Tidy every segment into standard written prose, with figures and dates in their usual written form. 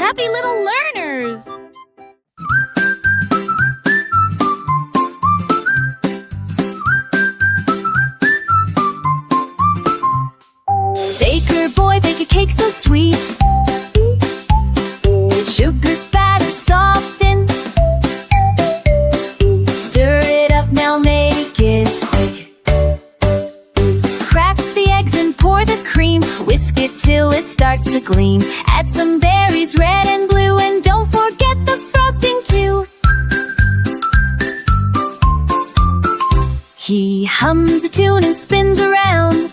Happy little learners! Baker boy, bake a cake so sweet. Sugar spatter soften. Stir it up, now make it quick. Crack the eggs and pour the cream. Whisk it till it starts to gleam. Add some berries, red and blue, and don't forget the frosting too. He hums a tune and spins around.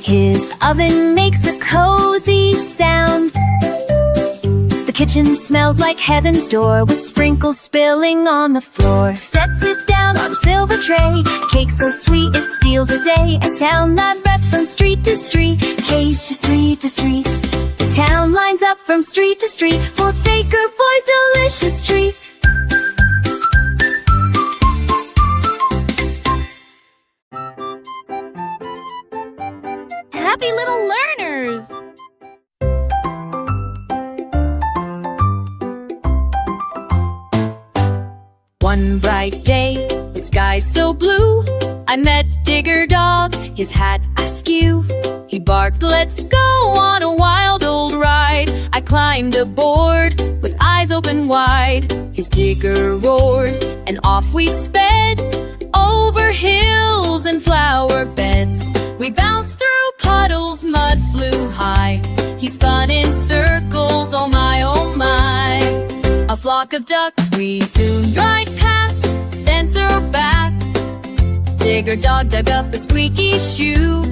His oven makes a cozy sound. The kitchen smells like heaven's door, with sprinkles spilling on the floor. Sets it down on a silver tray. A cake so sweet it steals a day. A town that read from street to street, cage to street to street. The town lines up from street to street for Baker Boy's delicious treat. Happy little learners! One bright day, with skies so blue, I met Digger Dog, his hat askew. He barked, "Let's go on a wild old ride." I climbed aboard, with eyes open wide. His digger roared, and off we sped, over hills and flower beds. We bounced through puddles, mud flew high. He spun in circles, oh my, oh my. A flock of ducks we soon ride past, then circled back. Digger Dog dug up a squeaky shoe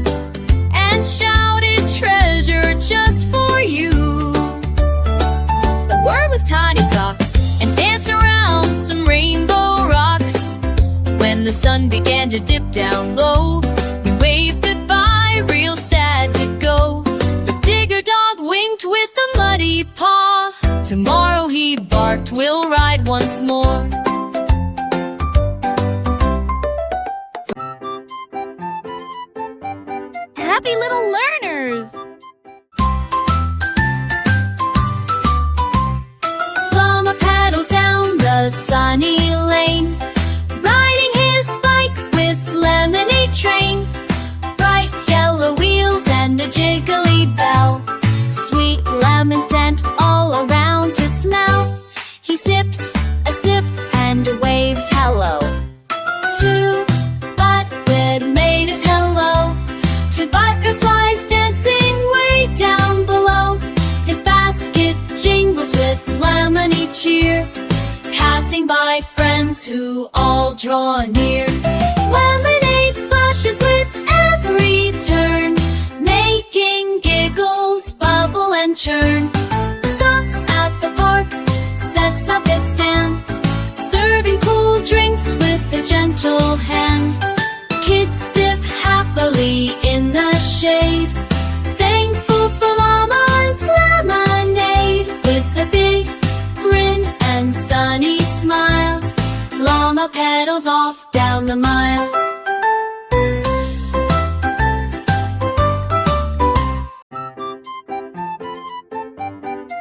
and shouted, "Treasure just for you." But we're with tiny socks and danced around some rainbow rocks. When the sun began to dip down low, we waved goodbye, real sad to go. But Digger Dog winked with a muddy paw. Tomorrow, he barked, we'll ride once more. Happy little learners! Llama paddles down the sunny lane, riding his bike with lemonade train. Bright yellow wheels and a jiggly bell, sweet lemon scent all around to smell. He sips a sip and waves hello to Butthead made his hello to butterflies dancing way down below. His basket jingles with lemony cheer, passing by friends who all draw near. Lemonade splashes with every turn, making giggles bubble and churn. Stops at the park, sets up his stand, serving cool drinks with a gentle hand. Kids sip happily in the shade, thankful for Llama's lemonade. With a big grin and sunny smile, Llama pedals off down the mile.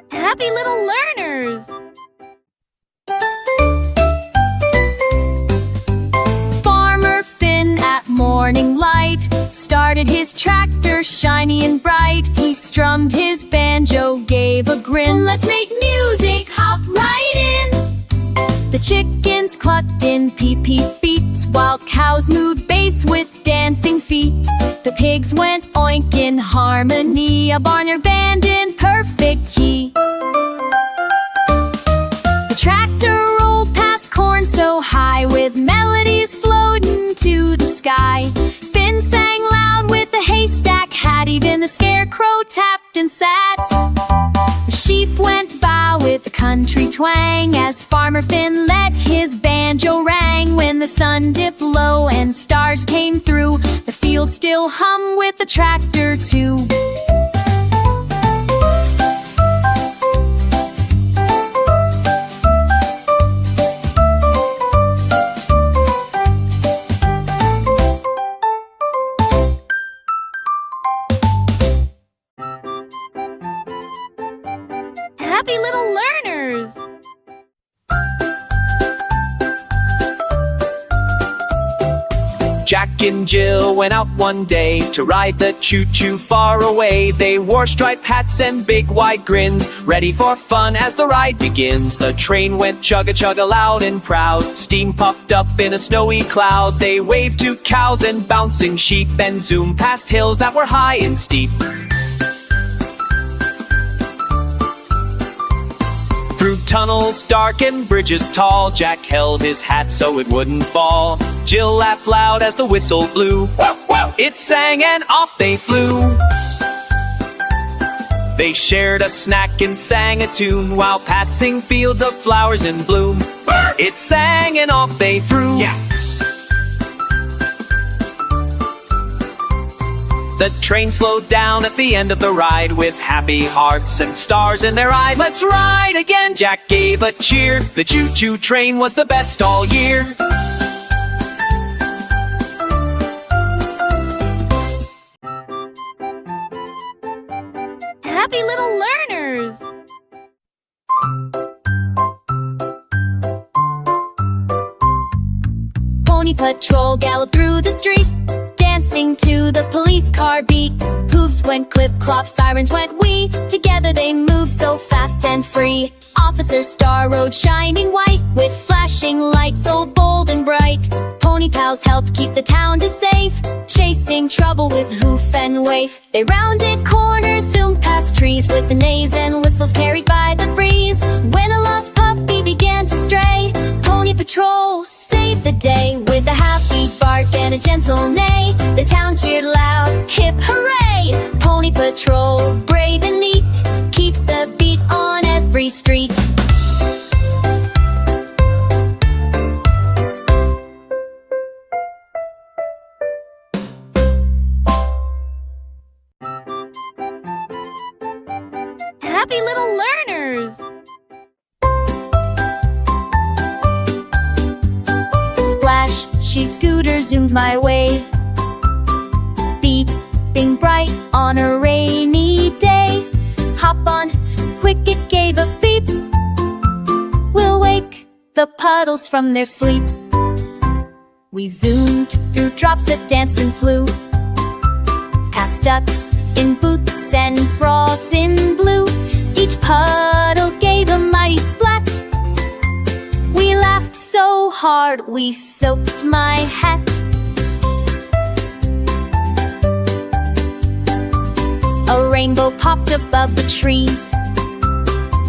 Happy little learners! Farmer Finn at morning light started his tractor shiny and bright. He strummed his banjo, gave a grin. "Let's make music, hop right in." The chickens clucked in peep-peep beats, while cows moved bass with dancing feet. The pigs went oink in harmony, a barnyard band in perfect key. The tractor rolled past corn so high, with melodies floating to the sky. Finn sang loud with the haystack hat, even the scarecrow tapped and sat. The sheep went by with a country twang, as Farmer Finn let his banjo rang. When the sun dipped low and stars came through, the field still hummed with the tractor too. Happy little learners! Jack and Jill went out one day to ride the choo-choo far away. They wore striped hats and big wide grins, ready for fun as the ride begins. The train went chugga-chugga loud and proud, steam puffed up in a snowy cloud. They waved to cows and bouncing sheep, then zoomed past hills that were high and steep. Through tunnels dark and bridges tall, Jack held his hat so it wouldn't fall. Jill laughed loud as the whistle blew. It sang and off they flew. They shared a snack and sang a tune while passing fields of flowers in bloom. It sang and off they flew. The train slowed down at the end of the ride with happy hearts and stars in their eyes. Let's ride again, Jack gave a cheer. The choo-choo train was the best all year. Happy little learners! Pony Patrol galloped through the street, dancing to the police car beat. Hooves went clip-clop, sirens went wee. Together they moved so fast and free. Officer Star rode shining white, with flashing lights so bold and bright. Pony pals helped keep the town safe, chasing trouble with hoof and wave. They rounded corners, zoomed past trees, with the neighs and whistles carried by the breeze. When a lost puppy began to stray, Pony Patrol saved the day. With a happy bark and a gentle neigh, the town cheered loud, hip hooray! Pony Patrol, brave and neat, keeps the beat on every street. Happy little learners! Splash, she scooter zoomed my way, beeping bright on a rainy day. Hop on, quick it gave a beep. We'll wake the puddles from their sleep. We zoomed through drops that danced and flew, past ducks in boots and frogs in blue. Each puddle gave a mighty splat. We laughed so hard we soaked my hat. A rainbow popped above the trees.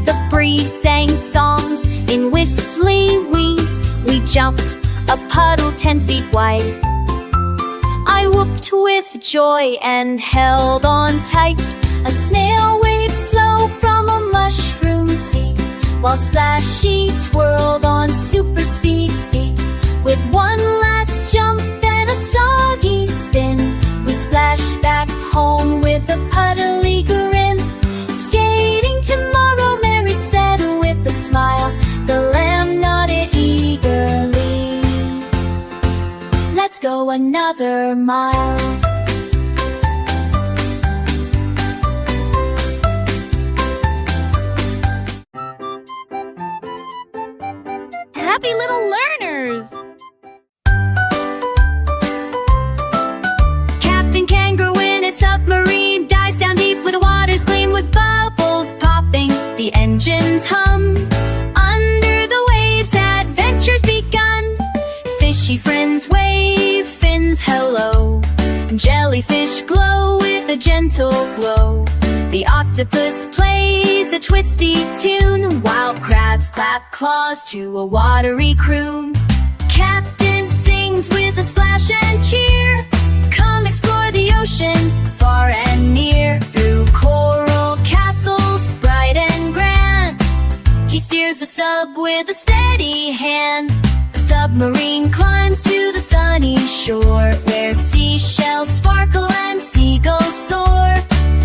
The breeze sang songs in whistly wings. We jumped a puddle 10 feet wide. I whooped with joy and held on tight. A snail waved slow from a mushroom seed, while Splashy twirled on super speed feet. With one last jump and a soggy spin, we splashed back home with a puddly grin. Skating tomorrow, Mary said with a smile. The lamb nodded eagerly. Let's go another mile. Happy little learners! Captain Kangaroo in his submarine dives down deep where the waters gleam, with bubbles popping, the engines hum. Under the waves, adventures begun. Fishy friends wave, fins hello. Jellyfish glow with a gentle glow. The octopus plays a twisty tune, while crabs clap claws to a watery croon. Captain sings with a splash and cheer. Come explore the ocean, far and near. Through coral castles, bright and grand, he steers the sub with a steady hand. The submarine climbs to the sunny shore, where seashells sparkle and seagulls soar.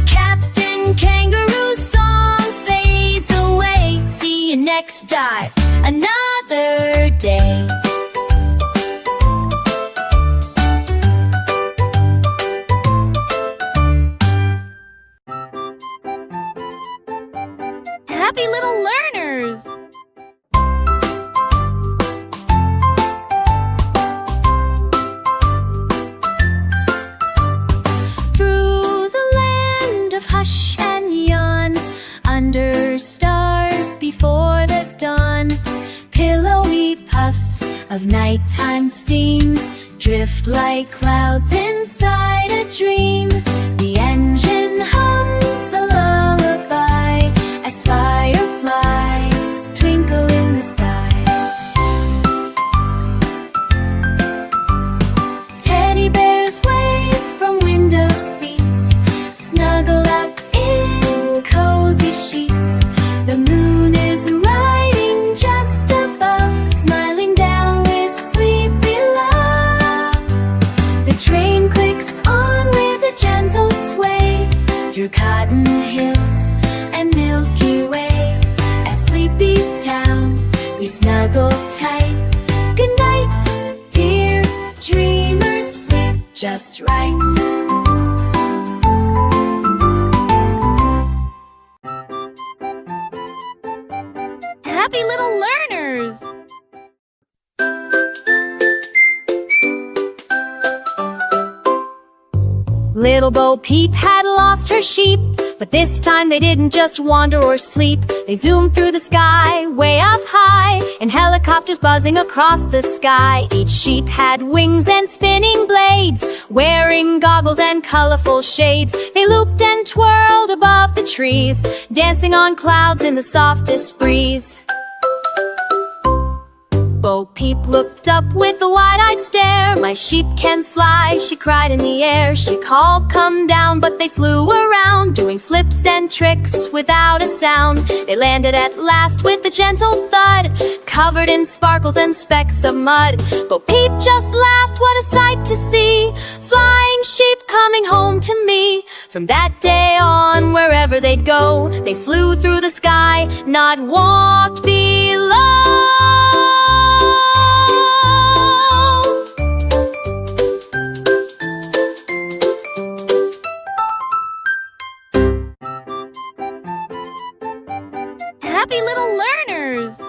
Captain Kangaroo's song fades away. See you next dive, another day. Happy little learners! Through the land of hush and yawn, under stars before the dawn, pillowy puffs of nighttime steam drift like clouds inside a dream. The engine hums a lullaby as fireflies twinkle in the sky. Teddy bears wave from window seats, snuggle up in cozy sheets. The moon is riding just above, smiling down with sleepy love. The train clicks on with a gentle sway through cotton hills and Milky Way. At Sleepy Town we snuggle tight. Good night, dear dreamers, sleep just right. Happy little learners! Little Bo Peep had lost her sheep, but this time they didn't just wander or sleep. They zoomed through the sky, way up high, in helicopters buzzing across the sky. Each sheep had wings and spinning blades, wearing goggles and colorful shades. They looped and twirled above the trees, dancing on clouds in the softest breeze. Bo Peep looked up with a wide-eyed stare. My sheep can fly, she cried in the air. She called, come down, but they flew around, doing flips and tricks without a sound. They landed at last with a gentle thud, covered in sparkles and specks of mud. Bo Peep just laughed, what a sight to see, flying sheep coming home to me. From that day on, wherever they'd go, they flew through the sky, not walked below. Happy little learners!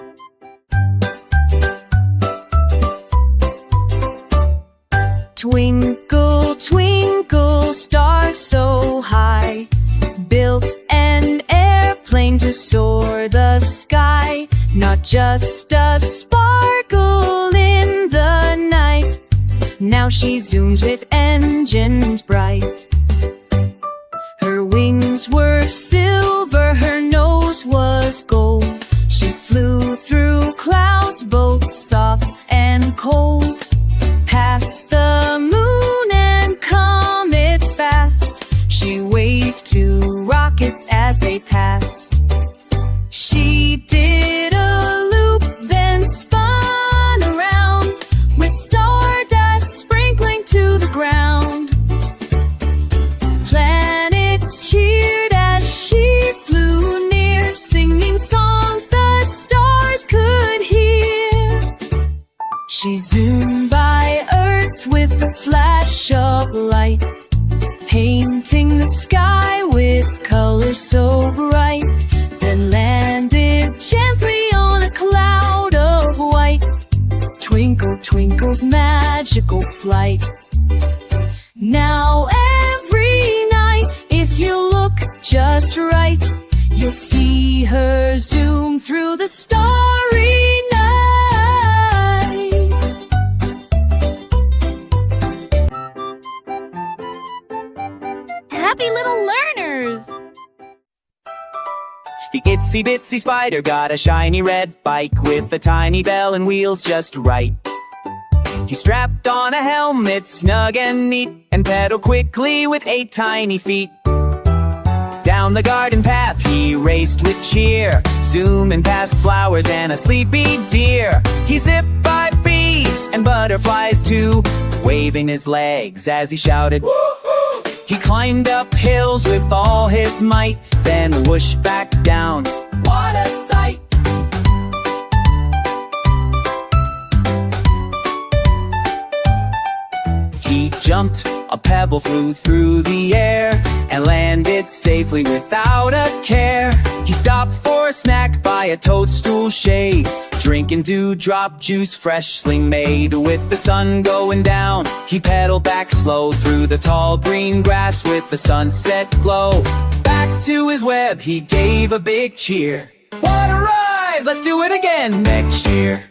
Twinkle, twinkle, star so high, built an airplane to soar the sky. Not just a sparkle in the night, now she zooms with engines bright. Her wings were silver, her nose was gold. She flew through clouds both soft and cold, past the moon and comets fast. She waved to rockets as they passed. She did a loop, then spun around, with stardust sprinkling to the ground. Planets cheered as she flew near, singing songs the stars could hear. She zoomed by Earth with a flash of light, painting the sky with colors so bright, then landed gently on a cloud of white. Twinkle, twinkle's magical flight. Now every night, if you look just right, you'll see her zoom through the starry night. Happy little learners! The itsy bitsy spider got a shiny red bike with a tiny bell and wheels just right. He strapped on a helmet snug and neat, and pedaled quickly with 8 tiny feet. Down the garden path he raced with cheer, zooming past flowers and a sleepy deer. He zipped by bees and butterflies too, waving his legs as he shouted, "Woo-hoo!" He climbed up hills with all his might, then whooshed back down. What a sight! He jumped, a pebble flew through the air, and landed safely without a care. He stopped for for a snack by a toadstool shade, drinking dewdrop juice freshly made. With the sun going down, he pedaled back slow through the tall green grass with the sunset glow. Back to his web he gave a big cheer. What a ride! Let's do it again next year.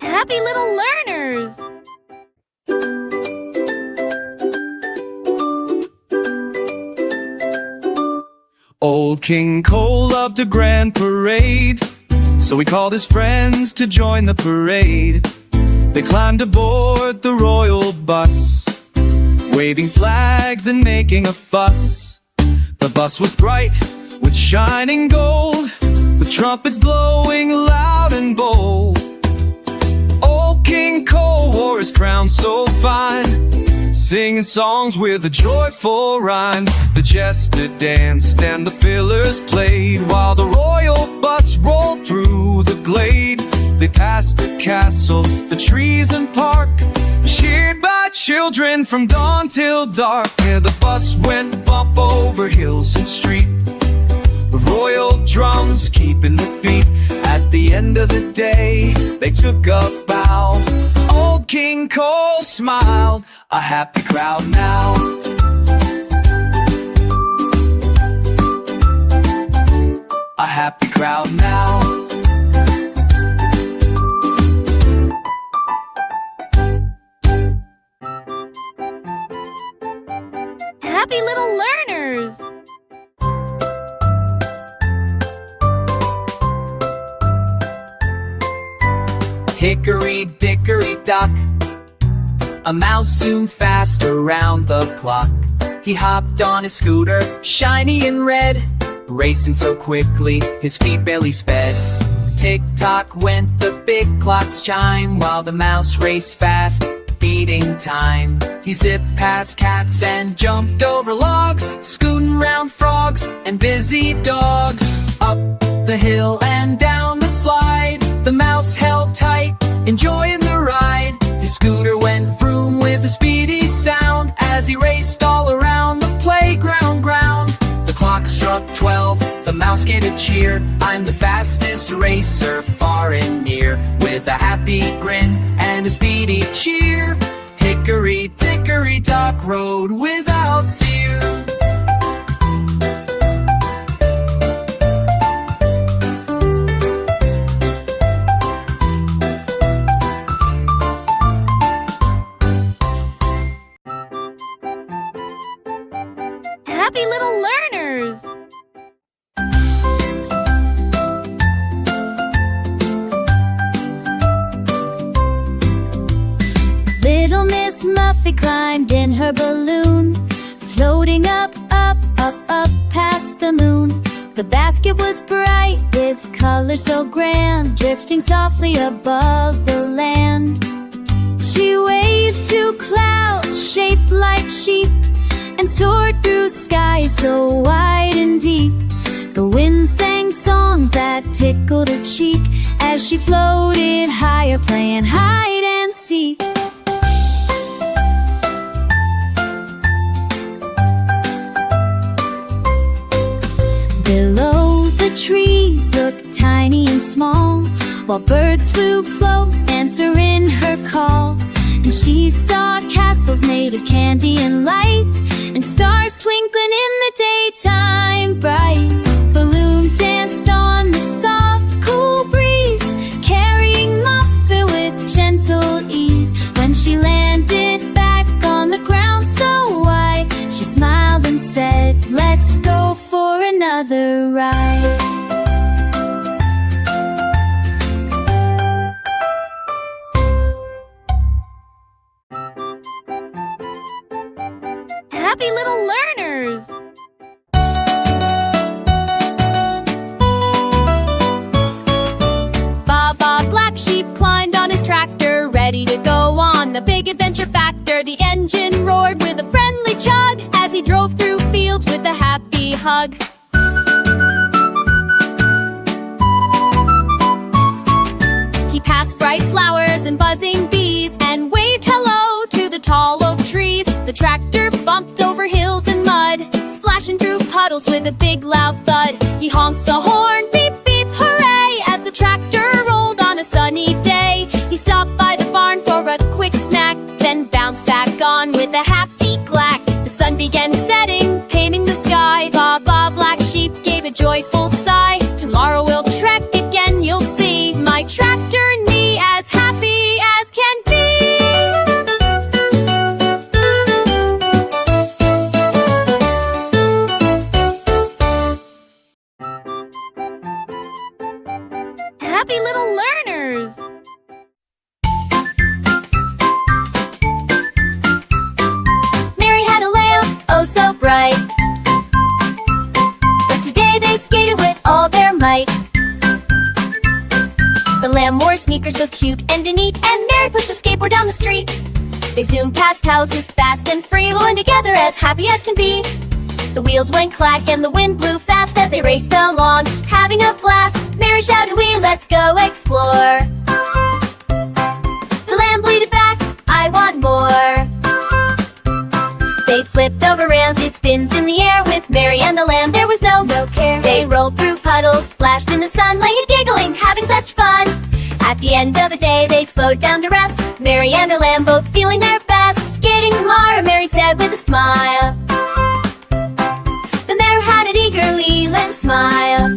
Happy little learners! Old King Cole loved a grand parade, so he called his friends to join the parade. They climbed aboard the royal bus, waving flags and making a fuss. The bus was bright with shining gold, with trumpets blowing loud and bold. Old King Cole wore his crown so fine, singing songs with a joyful rhyme. The jester danced and the fiddlers played, while the royal bus rolled through the glade. They passed the castle, the trees and park, cheered by children from dawn till dark. Yeah, the bus went bump over hills and street, the royal drums keeping the beat. At the end of the day, they took a bow. Old King Cole smiled, a happy crowd now. A happy crowd now. Happy little learners! Hickory dickory dock, a mouse zoomed fast around the clock. He hopped on his scooter, shiny and red, racing so quickly, his feet barely sped. Tick-tock went the big clock's chime, while the mouse raced fast, beating time. He zipped past cats and jumped over logs, scooting round frogs and busy dogs. Up the hill and down the slide, the mouse held tight, enjoying the ride. His scooter went vroom with a speedy sound as he raced all around the playground ground. The clock struck 12, the mouse gave a cheer. I'm the fastest racer far and near, with a happy grin and a speedy cheer. Hickory dickory dock rode without fear. Happy little learners! Little Miss Muffet climbed in her balloon, floating up, up, up, up past the moon. The basket was bright with colors so grand, drifting softly above the land. She waved to clouds shaped like sheep, and soared through skies so wide and deep. The wind sang songs that tickled her cheek as she floated higher, playing hide and seek. Below the trees looked tiny and small, while birds flew close, answering her call. And she saw castles made of candy and light, and stars twinkling in the daytime bright. Balloon danced on the soft, cool breeze, carrying Muffet with gentle ease. When she landed back on the ground so wide, she smiled and said, "Let's go for another ride." Happy little learners! Baba Black Sheep climbed on his tractor, ready to go on a big adventure factor. The engine roared with a friendly chug as he drove through fields with a happy hug. He passed bright flowers and buzzing bees, and waved hello to the tall oak trees. The tractor bumped over hills and mud, splashing through puddles puddles with a big loud thud. He honked the horn, beep beep hooray, as the tractor rolled on a sunny day. He stopped by the barn for a quick snack, then bounced back on with a happy clack. The sun began setting, painting the sky. Ba ba, black sheep gave a joyful sigh. Tomorrow we'll trek again, you'll see my tractor and me as happy as can be. Happy little learners! Mary had a lamp, oh so bright, but today they skated with all their might. The lamb wore sneakers so cute and neat, and Mary pushed a skateboard down the street. They zoomed past houses fast and free, rolling together as happy as can be. The wheels went clack and the wind blew fast as they raced along, having a blast. Mary shouted, "Wee, let's go explore." The lamb bleated back, "I want more." They flipped over rails, it spins in the air. With Mary and the lamb there was no care. They rolled through puddles, splashed in the sun, laying giggling, having such fun. At the end of the day they slowed down to rest, Mary and her lamb both feeling their best. Skating tomorrow, Mary said with a smile. The mare had it eagerly, let's smile.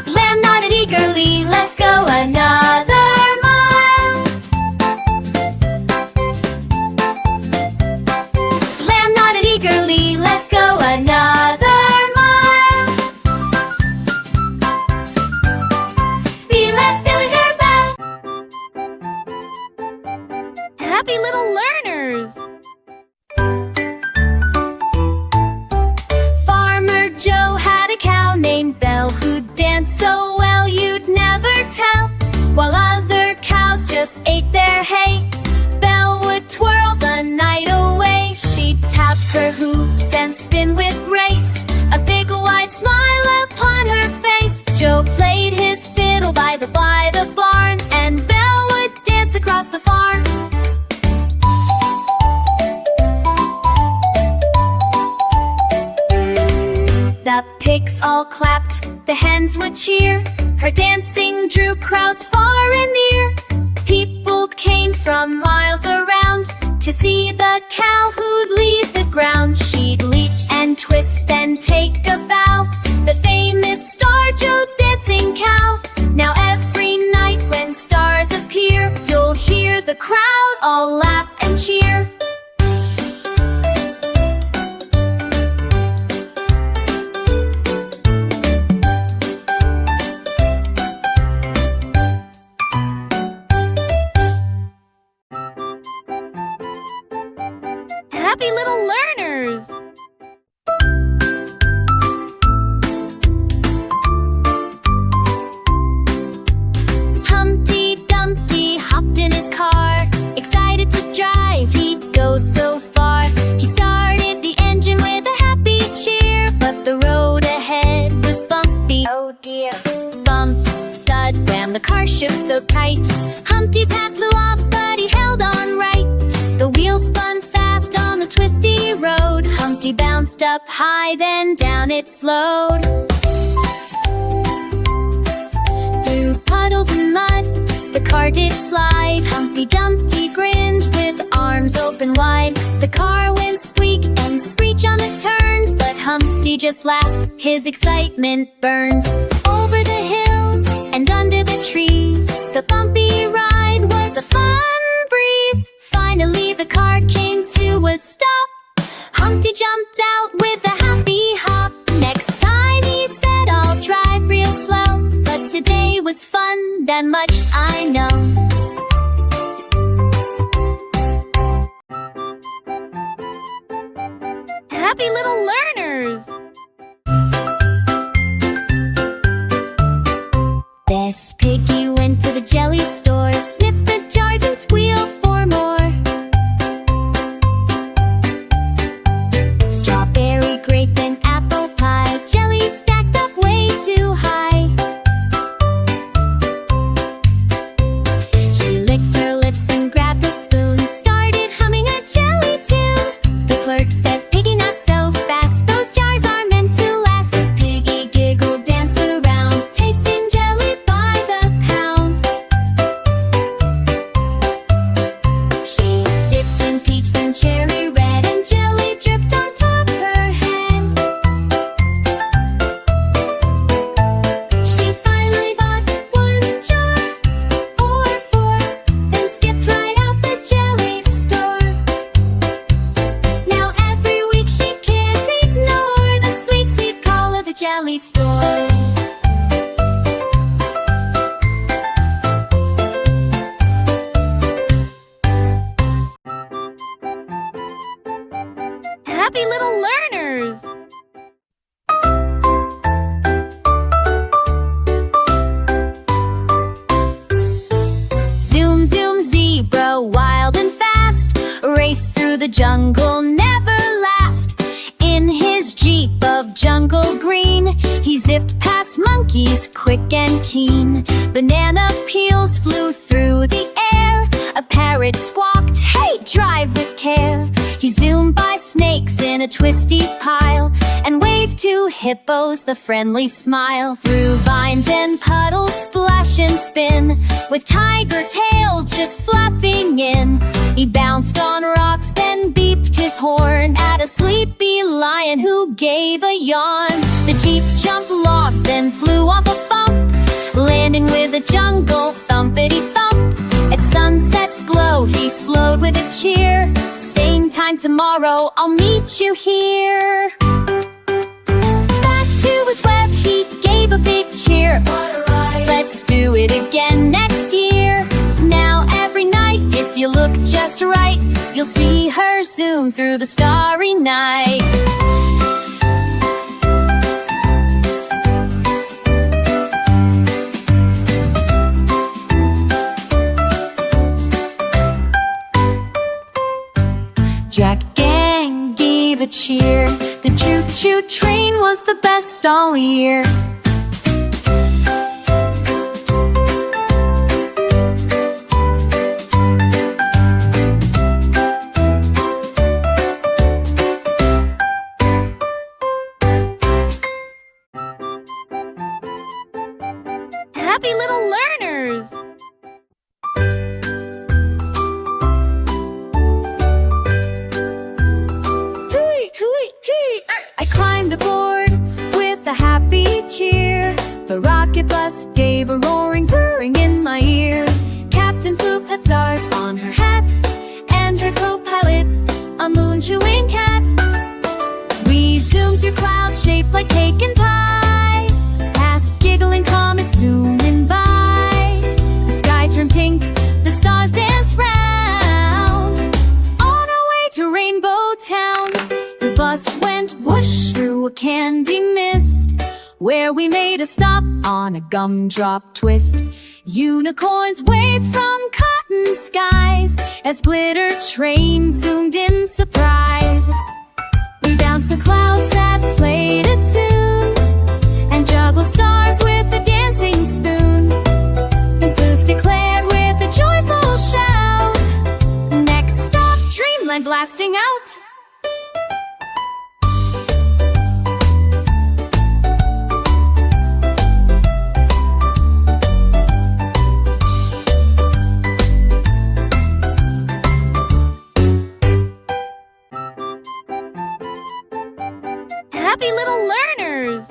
The lamb nodded eagerly, let's go another mile. The lamb nodded eagerly, let's go another mile. Be let's do it her best. Happy little learners! Farmer Joe had a cow named Belle who danced so well you'd never tell. While other cows just ate their hay, Belle would twirl the night away. She'd tap her hooves and spin with grace, a big wide smile upon her face. Joe played his fiddle by the barn, and Belle would dance across the farm. The pigs all clapped, the hens would cheer. Her dancing drew crowds far and near. People came from miles around to see the cow who'd leave the ground. She'd leap and twist and take a bow, the famous star Joe's dancing cow. Now every night when stars appear, you'll hear the crowd all laugh and cheer. Happy little learners! Humpty Dumpty hopped in his car, excited to drive, he'd go so far. He started the engine with a happy cheer, but the road ahead was bumpy. Oh dear! Bumped, thud, wham, the car shook so tight. Humpty's hat flew off, but he held on right. The wheels spun fast on the twisty road. Humpty bounced up high, then down it slowed. Through puddles and mud, the car did slide. Humpty Dumpty grinned with arms open wide. The car went squeak and screech on the turns, but Humpty just laughed, his excitement burns. Over the hills and under the trees, the bumpy ride was a fun breeze. Finally the car came to a stop. Humpty jumped out with a happy hop. Next time he said, I'll drive real slow, but today was fun, that much I know. Happy little learners! Bess Piggy went to the jelly store, sniffed the jars and squealed for more. Strawberry, grape, and apple pie, jelly stacked up way too high. She licked her lips and grabbed a spoon, started humming a jelly tune. The clerk said, "Piggy, not so fast, those jars candy store. Happy little learners! Zoom, zoom, zebra, wild and fast, race through the jungle, never last. In his jeep of jungle green, he zipped past monkeys, quick and keen. Banana peels flew through the air, a parrot squawked, "Hey, drive with care!" He zoomed by snakes in a twisty pile, and waved to hippos the friendly smile. Through vines and puddles, splash and spin, with tiger tails just flapping in. He bounced on rocks, then beeped his horn at a sleepy lion who gave a yawn. The jeep jumped logs, then flew off a bump, landing with a jungle thumpity-thump. At sunset's glow, he slowed with a cheer. Same time tomorrow, I'll meet you here. Back to his web, he gave a big cheer. Let's do it again next year. Now every night, if you look just right, you'll see her zoom through the starry night. Jack Gang gave a cheer. The choo-choo train was the best all year. Happy little learners! I climbed aboard with a happy cheer. The rocket bus gave a roaring, whirring in my ear. Captain Floof had stars on her hat, and her co-pilot, a moon-chewing cat. We zoomed through clouds shaped like cake and pie, past giggling comets zooming by. The sky turned pink, the stars danced round, on our way to Rainbow Town. The bus went whoosh through a candy mist, where we made a stop on a gumdrop twist. Unicorns waved from cotton skies as glitter trains zoomed in surprise. We bounced the clouds that played a tune, and juggled stars with a dancing spoon. And Floof declared with a joyful shout, "Next stop, Dreamland blasting out!" Happy little learners!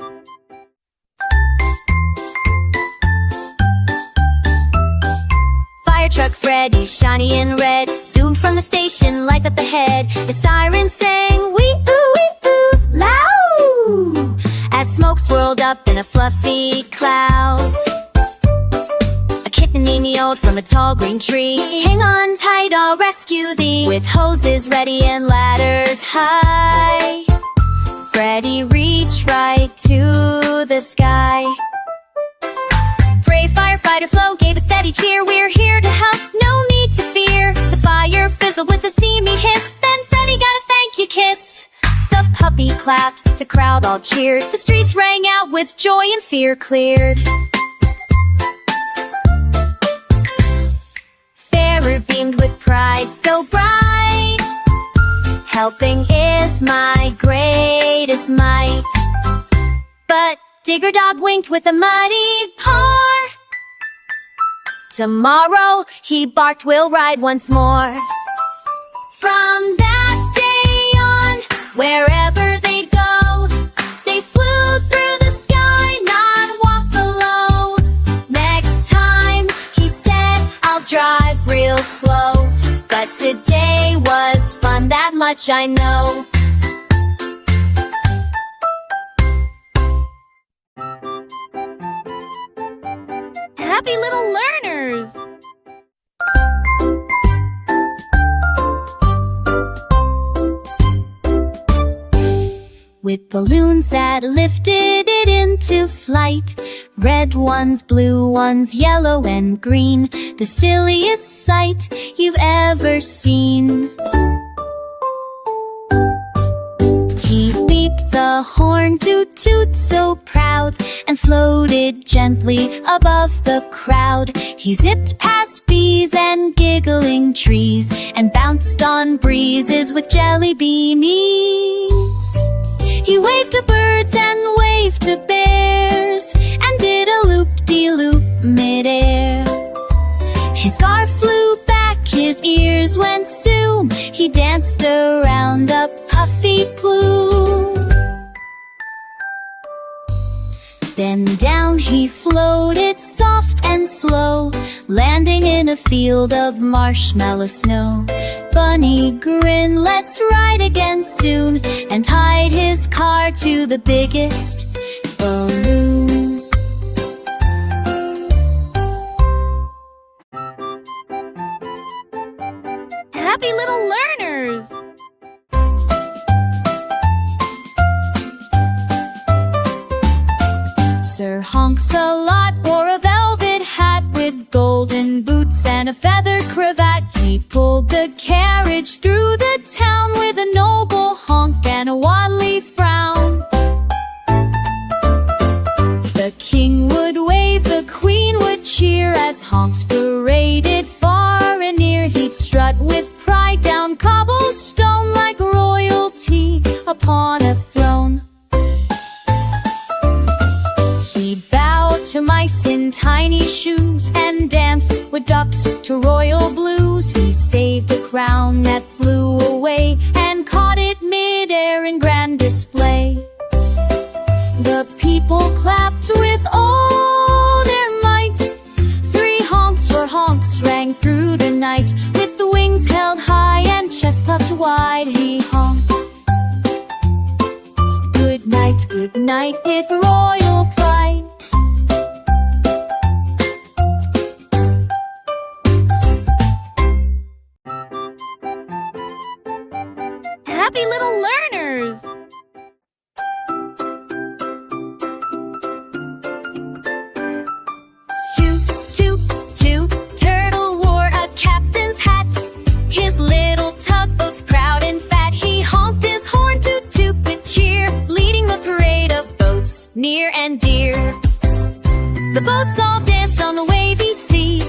Fire truck Freddy, shiny and red, zoomed from the station, lights up ahead. The siren sang, wee-oo, loud, as smoke swirled up in a fluffy cloud. A kitten meowed from a tall green tree. "Hang on tight, I'll rescue thee," with hoses ready and ladders high. Freddy reached right to the sky. Brave firefighter Flo gave a steady cheer. "We're here to help, no need to fear." The fire fizzled with a steamy hiss, then Freddy got a thank you kiss. The puppy clapped, the crowd all cheered. The streets rang out with joy and fear cleared. Fairer beamed with pride so bright. Helping is my greatest might. But Digger Dog winked with a muddy paw. Tomorrow, he barked, we'll ride once more. From that day on, wherever they go, they flew through the sky, not walk below. Next time, he said, I'll drive real slow. But today was fun, that much I know. with balloons that lifted it into flight. Red ones, blue ones, yellow and green, the silliest sight you've ever seen. He beeped the horn, toot toot, so proud, and floated gently above the crowd. He zipped past bees and giggling trees, and bounced on breezes with jelly beanies. He waved to birds and waved to bears, and did a loop-de-loop midair. His scarf flew back, his ears went zoom, he danced around a puffy plume. Then down he floated, soft and slow, landing in a field of marshmallow snow. Bunny grinned, let's ride again soon, and tied his car to the biggest balloon. Happy little learners! Sir Honks-a-Lot wore a velvet hat with golden boots and a feather cravat. He pulled the carriage through the town with a noble honk and a waddly frown. The king would wave, the queen would cheer, as honks paraded far and near. He'd strut with pride down cobblestone like royalty upon a throne. To mice in tiny shoes, and danced with ducks to royal blues. He saved a crown that flew away, and caught it mid-air in grand display. The people clapped with all their might. 3 honks for honks rang through the night. With the wings held high and chest puffed wide, he honked. Good night, with royal pride. Happy little learners! Toot, Turtle wore a captain's hat. His little tugboat's proud and fat. He honked his horn, toot toot with cheer, leading the parade of boats near and dear. The boats all danced on the wavy sea,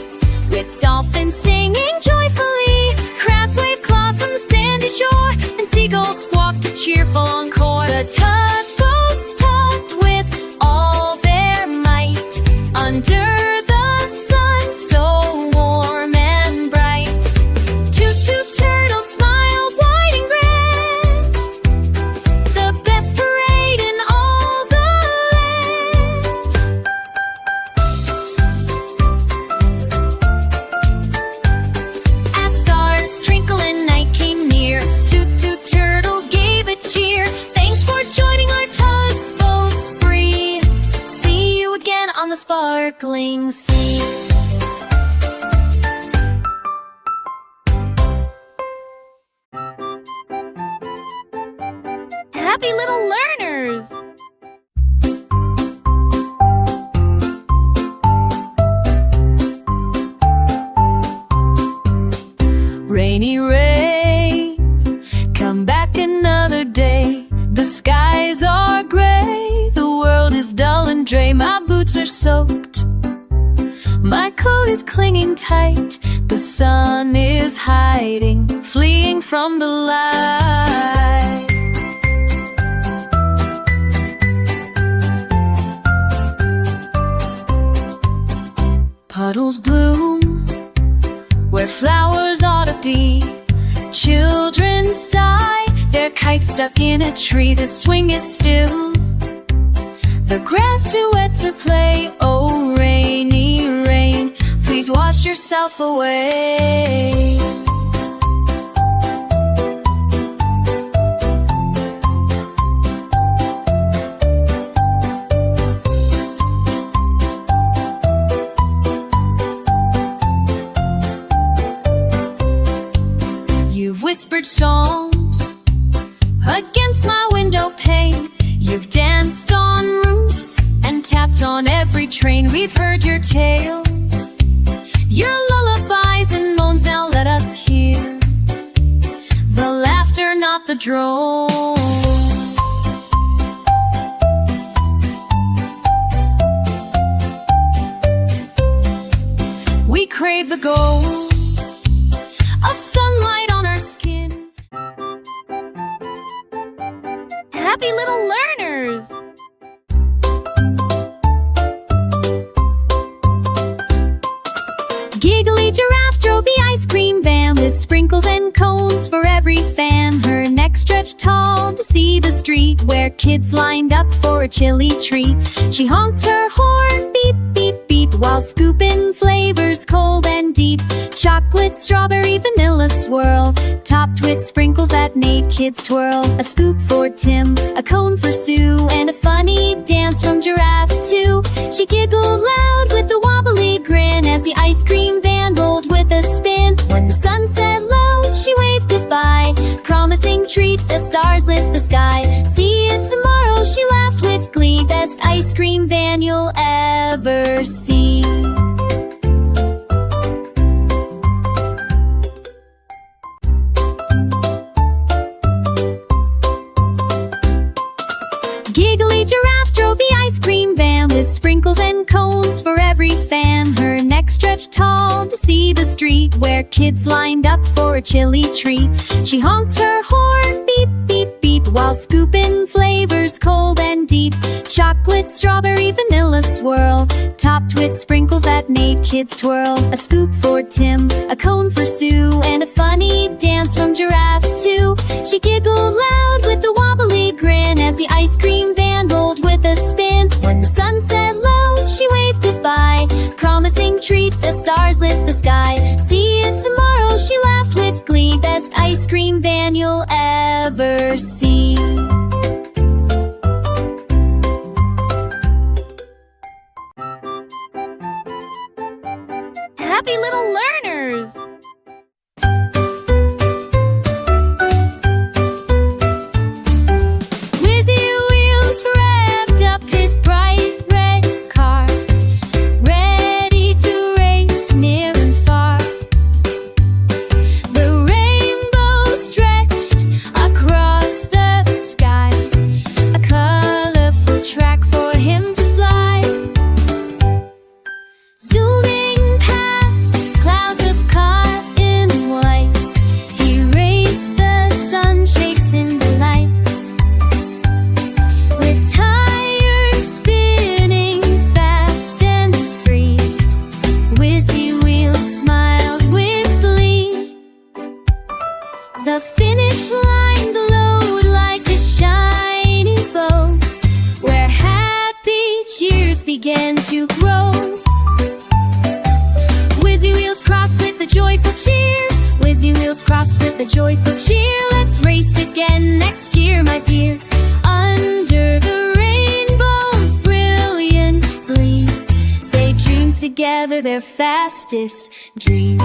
with dolphins singing joyfully. Crabs waved claws from the sandy shore, and seagulls squawked a cheerful encore. The tugboats tugged with all their might, under the sun so warm and bright. Toot toot Turtle smiled wide and grand, the best parade in all the land. As stars twinkle and night came near, Toot toot Turtle gave a cheer. Thanks for joining our tugboat spree. See you again on the sparkling sea. Happy little learners! Rainy rain, come back another day. The skies are gray, the world is dull and gray. My boots are soaked, my coat is clinging tight. The sun is hiding, fleeing from the light. Puddles bloom where flowers ought to be. Children sigh, their kite stuck in a tree. The swing is still, the grass too wet to play. Oh, rainy rain, please wash yourself away. You've whispered songs against my my window pane. You've danced on roofs and tapped on every train. We've heard your tales, your lullabies and moans. Now let us hear the laughter, not the drone. We crave the gold of sunlight on our skin. Happy little learners! Giggly giraffe drove the ice cream van with sprinkles and cones for every fan. Her neck stretched tall to see the street where kids lined up for a chilly treat. She honked her horn, beep, beep, beep, while scooping flavors cold and deep. Chocolate, strawberry, vanilla swirl, topped with sprinkles that made kids twirl. A scoop for Tim, a cone for Sue, and a funny dance from Giraffe too. She giggled loud with a wobbly grin as the ice cream van rolled with a spin. When the sun set low, she waved goodbye, promising treats as stars lit the sky. See you tomorrow, she laughed with glee. Best ice cream van you'll ever see. Giggly giraffe drove the ice cream van with sprinkles and cones for every fan. Her neck stretched tall to see the street where kids lined up for a chilly treat. She honked her horn, beep, beep, beep, while scooping flavors cold and deep. Chocolate, strawberry, vanilla swirl, topped with sprinkles that made kids twirl. A scoop for Tim, a cone for Sue, and a funny dance from Giraffe too. She giggled loud with a wobbly grin as the ice cream van rolled with a spin. When the sun set low, she waved goodbye, promising treats as stars lit the sky. See you tomorrow, she laughed with glee. Best ice cream van you'll ever see. Happy little learners! Whizzy wheels revved up his bright red car, ready to race near and far. The rainbow stretched across the sky, a colorful track for him to fly. Zooming past clouds of cotton white, he raced the sun, chasing the light. With tires spinning fast and free, Whizzy Wheels smiled with glee. The finish line glowed like a shiny bow, where happy cheers began to grow. Whizzy Wheels crossed with a joyful cheer. Whizzy Wheels crossed with a joyful cheer. Let's race again next year, my dear. Under the rainbow's brilliant gleam, they dreamed together their fastest dream.